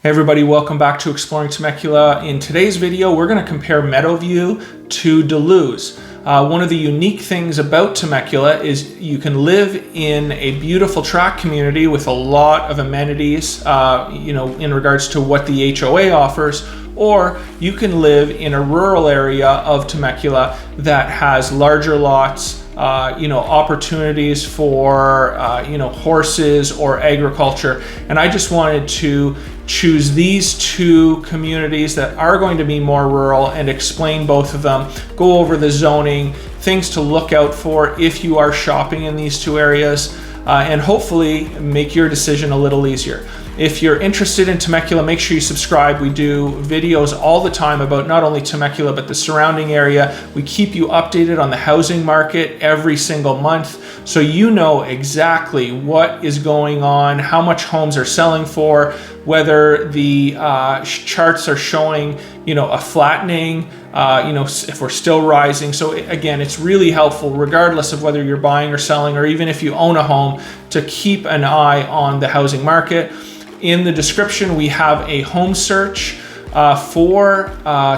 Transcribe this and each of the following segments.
Hey everybody, welcome back to Exploring Temecula. In today's video, we're going to compare Meadowview to Luz. One of the unique things about Temecula is you can live in a beautiful tract community with a lot of amenities, in regards to what the HOA offers, or you can live in a rural area of Temecula that has larger lots, opportunities for, horses or agriculture. And I just wanted to choose these two communities that are going to be more rural and explain both of them, go over the zoning, things to look out for if you are shopping in these two areas, and hopefully make your decision a little easier. If you're interested in Temecula, make sure you subscribe. We do videos all the time about not only Temecula, but the surrounding area. We keep you updated on the housing market every single month, so you know exactly what is going on, how much homes are selling for, whether the charts are showing, a flattening, if we're still rising. So again, it's really helpful regardless of whether you're buying or selling, or even if you own a home, to keep an eye on the housing market. In the description, we have a home search for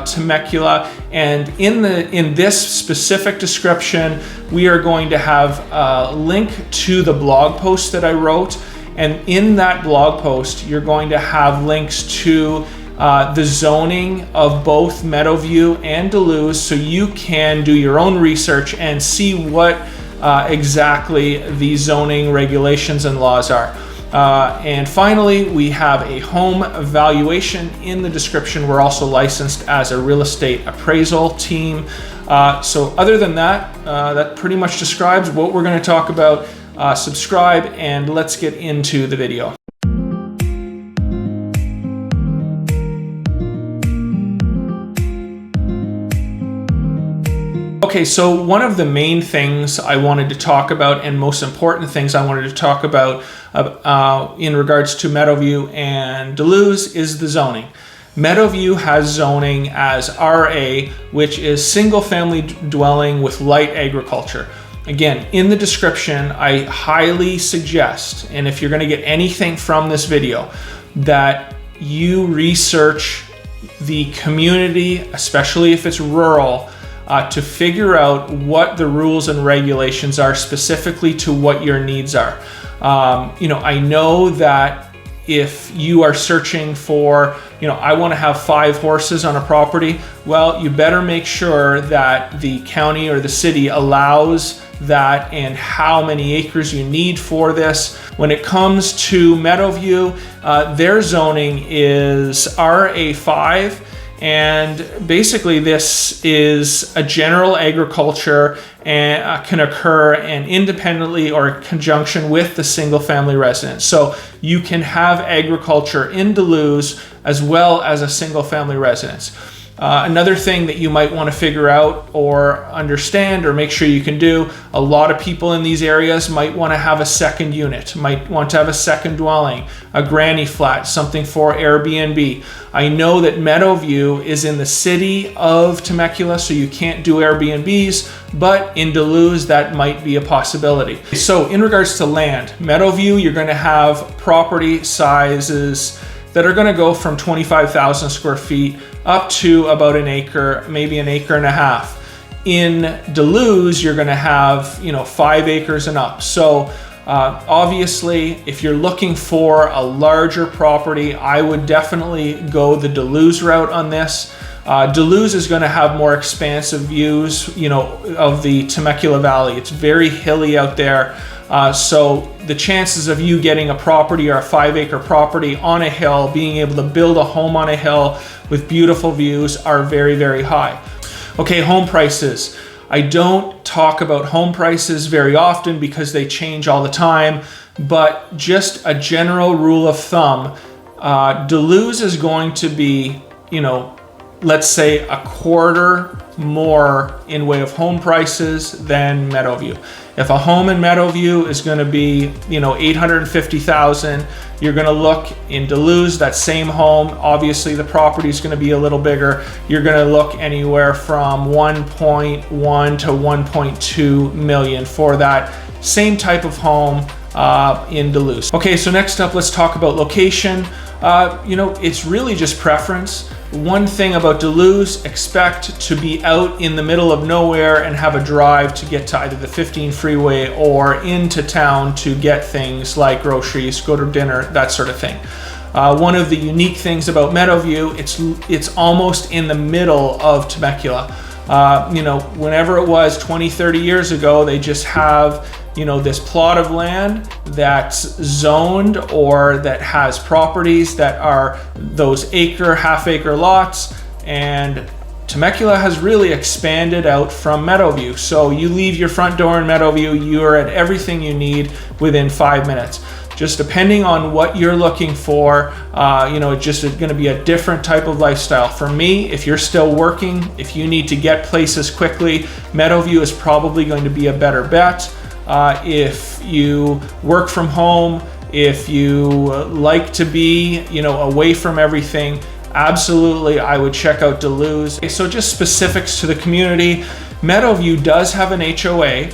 Temecula, and in this specific description, we are going to have a link to the blog post that I wrote, and in that blog post, you're going to have links to the zoning of both Meadowview and Luz, so you can do your own research and see what exactly the zoning regulations and laws are. And finally, we have a home valuation in the description. We're also licensed as a real estate appraisal team. So other than that, that pretty much describes what we're going to talk about. Subscribe and let's get into the video. Okay, so one of the main things I wanted to talk about, and most important things I wanted to talk about in regards to Meadowview and Luz, is the zoning. Meadowview has zoning as RA, which is single family dwelling with light agriculture. Again, in the description, I highly suggest, and if you're going to get anything from this video, that you research the community, especially if it's rural, to figure out what the rules and regulations are specifically to what your needs are. I know that if you are searching for, I want to have 5 horses on a property, well, you better make sure that the county or the city allows that and how many acres you need for this. When it comes to Meadowview, their zoning is RA5. And basically this is a general agriculture and can occur and independently or in conjunction with the single family residence. So you can have agriculture in Luz as well as a single family residence. Another thing that you might want to figure out or understand or make sure you can do, a lot of people in these areas might want to have a second unit, might want to have a second dwelling, a granny flat, something for Airbnb. I know that Meadowview is in the city of Temecula, so you can't do Airbnbs, but in Luz that might be a possibility. So in regards to land, Meadowview, you're going to have property sizes that are going to go from 25,000 square feet up to about an acre, maybe an acre and a half. In Luz, you're going to have 5 acres and up. So obviously, if you're looking for a larger property, I would definitely go the Luz route on this. Luz is going to have more expansive views, of the Temecula Valley. It's very hilly out there. So the chances of you getting a property or a 5-acre property on a hill, being able to build a home on a hill with beautiful views, are very, very high. Okay, home prices. I don't talk about home prices very often because they change all the time, but just a general rule of thumb, Luz is going to be, let's say a quarter more in way of home prices than Meadowview. If a home in Meadowview is going to be, $850,000, you're going to look in Luz, that same home. Obviously, the property is going to be a little bigger. You're going to look anywhere from 1.1 to 1.2 million for that same type of home in Luz. Okay, so next up, let's talk about location. you know, it's really just preference. One thing about Duluth, expect to be out in the middle of nowhere and have a drive to get to either the 15 freeway or into town to get things like groceries, go to dinner, that sort of thing. One of the unique things about Meadowview, it's almost in the middle of Temecula. You know, whenever it was 20, 30 years ago, they just have, you know, this plot of land that's zoned or that has properties that are those acre, half-acre lots, and Temecula has really expanded out from Meadowview. So you leave your front door in Meadowview, you're at everything you need within 5 minutes. Just depending on what you're looking for, you know, it's just going to be a different type of lifestyle. For me, if you're still working, if you need to get places quickly, Meadowview is probably going to be a better bet. If you work from home, if you like to be, you know, away from everything, absolutely, I would check out Duluth. Okay, so just specifics to the community. Meadowview does have an HOA.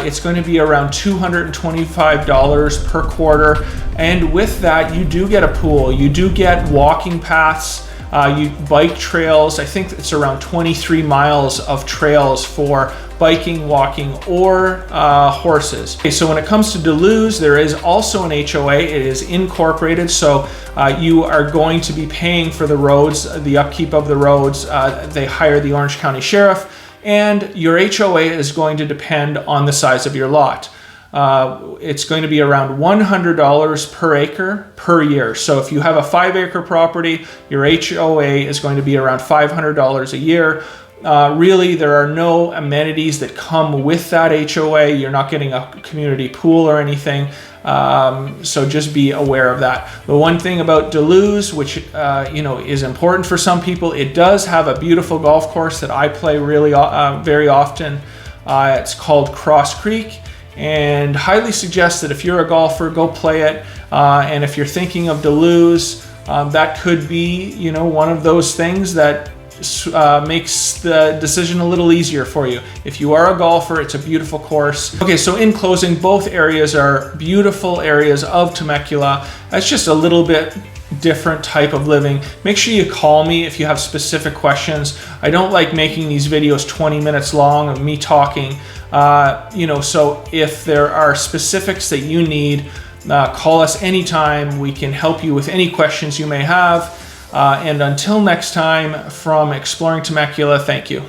It's going to be around $225 per quarter. And with that, you do get a pool. You do get walking paths, bike trails. I think it's around 23 miles of trails for biking, walking, or horses. Okay, so when it comes to Duluth, there is also an HOA. It is incorporated, so you are going to be paying for the roads, the upkeep of the roads. They hire the Orange County Sheriff, and your HOA is going to depend on the size of your lot. It's going to be around $100 per acre per year. So if you have a 5-acre property, your HOA is going to be around $500 a year. Really, there are no amenities that come with that HOA. You're not getting a community pool or anything. So just be aware of that. The one thing about Duluth, which you know, is important for some people, it does have a beautiful golf course that I play really very often. It's called Cross Creek, and highly suggest that if you're a golfer, go play it. And if you're thinking of Duluth, that could be, you know, one of those things that makes the decision a little easier for you. If you are a golfer, it's a beautiful course. Okay, so in closing, both areas are beautiful areas of Temecula. That's just a little bit different type of living. Make sure you call me if you have specific questions. I don't like making these videos 20 minutes long of me talking. You know, so if there are specifics that you need, call us anytime. We can help you with any questions you may have. And until next time, from Exploring Temecula, thank you.